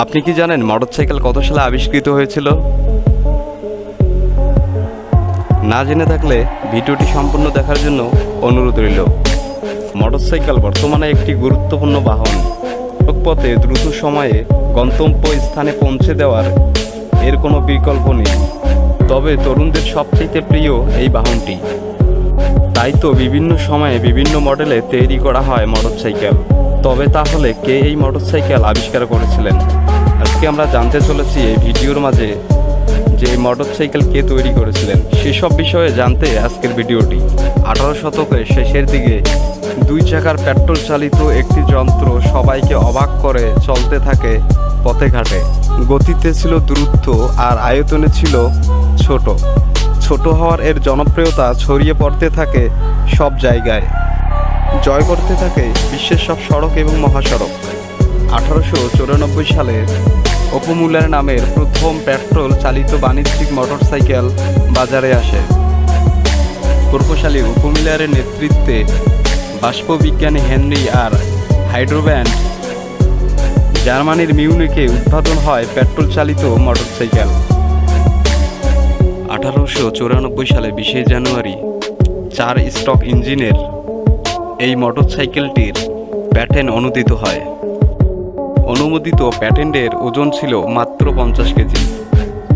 আপনি কি জানেন মোটরসাইকেল কত সালে আবিষ্কৃত হয়েছিল? না জেনে থাকলে ভিডিওটি সম্পূর্ণ দেখার জন্য অনুরোধ রইল। মোটরসাইকেল বর্তমানে একটি গুরুত্বপূর্ণ বাহন। পথে দ্রুত সময়ে গন্তব্য স্থানে পৌঁছে দেওয়ার এর কোনো বিকল্প নেই। তবে তরুণদের সবচেয়ে প্রিয় এই বাহনটি। তাই তো বিভিন্ন সময়ে বিভিন্ন মডেলে তৈরি করা হয় মোটরসাইকেল। তবে তাহলে কে এই মোটরসাইকেল আবিষ্কার করেছিলেন? আজকে আমরা জানতে চলেছি এই ভিডিওর মাঝে যে এই মোটরসাইকেল কে তৈরি করেছিলেন সেসব বিষয়ে জানতে আজকের ভিডিওটি। 18 শতকের শেষের দিকে 2 চাকার পেট্রোল চালিত একটি যন্ত্র সবাইকে অবাক করে চলতে থাকে পথে ঘাটে। গতিতে ছিল দ্রুত আর আয়তনে ছিল ছোট। ছোট হওয়ার এর জনপ্রিয়তা ছড়িয়ে পড়তে থাকে সব জায়গায়, জয় করতে থাকে বিশ্বের সব সড়ক এবং মহাসড়ক। 1894 সালে অপমুলার নামের প্রথম পেট্রোল চালিত বাণিজ্যিক মোটরসাইকেল বাজারে আসে। প্রকৌশলী অপমুলারের নেতৃত্বে বাষ্পবিজ্ঞানী হেনরি আর হাইড্রোব্যান্ড জার্মানির মিউনিকে উদ্ভাবন হয় পেট্রোল চালিত মোটরসাইকেল। 1894 সালে 20 জানুয়ারি 4 স্ট্রোক ইঞ্জিনের এই মোটরসাইকেলটির প্যাটেন্ট অনুমোদিত হয়। অনুমোদিত প্যাটেন্টের ওজন ছিল মাত্র 50 কেজি।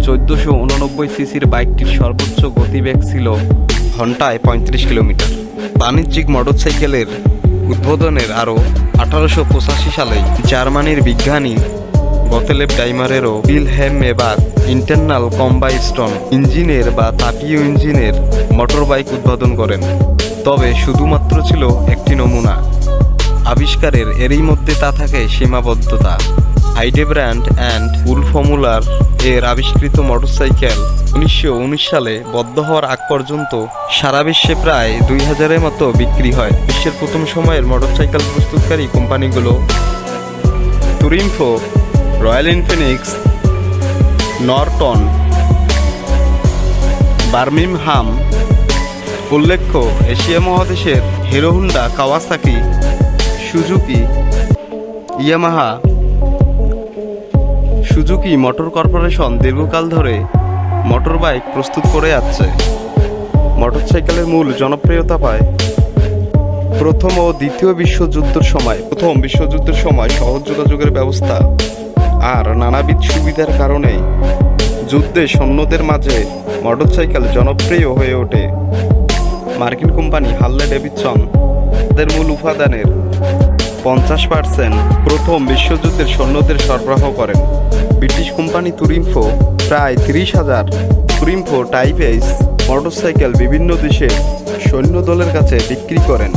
1489 সিসির বাইকটির সর্বোচ্চ গতিবেগ ছিল ঘন্টায় 35 কিলোমিটার। বাণিজ্যিক মোটরসাইকেলের উদ্বোধনের আরও 1885 সালে জার্মানির বিজ্ঞানী গতেলেব ডাইমারেরও ভিলহেম এবার ইন্টারনাল কম্বাস্টন ইঞ্জিনের বা তাপীয় ইঞ্জিনের মোটরবাইক উদ্বোধন করেন। তবে শুধুমাত্র ছিল একটি নমুনা। আবিষ্কারের এরই মধ্যে তা থাকে সীমাবদ্ধতা। হাইডেব্র্যান্ড অ্যান্ড উলফমুলার এর আবিষ্কৃত মোটরসাইকেল 1919 সালে বদ্ধ হওয়ার আগ পর্যন্ত সারা বিশ্বে প্রায় 2000-এর মতো বিক্রি হয়। বিশ্বের প্রথম সময়ের মোটরসাইকেল প্রস্তুতকারী কোম্পানিগুলো টুরিনফো, রয়্যাল এনফিনিক্স, নর্টন, বার্মিংহাম। উল্লেখ্য, এশিয়া মহাদেশের hero Honda, Kawasaki, Suzuki, Yamaha, Suzuki motor corporation দীর্ঘকাল ধরে মোটরবাইক প্রস্তুত করে আসছে। মোটরসাইকেলের মূল জনপ্রিয়তা পায় প্রথম ও দ্বিতীয় বিশ্বযুদ্ধের সময়। প্রথম বিশ্বযুদ্ধের সময় সহজ যোগাযোগের ব্যবস্থা আর নানাবিধ সুবিধার কারণে যুদ্ধে সৈন্যদের মাঝে মোটরসাইকেল জনপ্রিয় হয়ে ওঠে। মার্কিন কোম্পানি হার্লে ডেভিডসন তাদের মূল উপাদানের 50% প্রথম বিশ্বযুদ্ধের সৈন্যদের সরবরাহ করেন। ব্রিটিশ কোম্পানি টুরিনফো প্রায় 30,000 টুরিনফো টাইপ এইচ মোটরসাইকেল বিভিন্ন দেশে সৈন্যদলের কাছে বিক্রি করেন।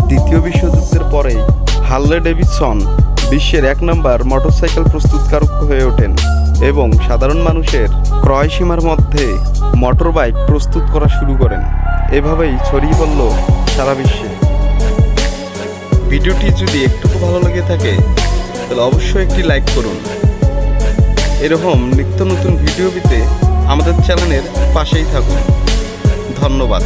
দ্বিতীয় বিশ্বযুদ্ধের পরেই হার্লে ডেভিডসন বিশ্বের 1 নম্বর মোটরসাইকেল প্রস্তুতকারক হয়ে ওঠেন এবং সাধারণ মানুষের ক্রয় সীমার মধ্যে মোটরবাইক প্রস্তুত করা শুরু করেন। এভাবেই ছড়িয়ে পড়ল সারা বিশ্বে। ভিডিওটি যদি একটুকু ভালো লেগে থাকে তাহলে অবশ্যই একটি লাইক করুন। এরকম নিত্য নতুন ভিডিও পেতে আমাদের চ্যানেলের পাশেই থাকুন। ধন্যবাদ।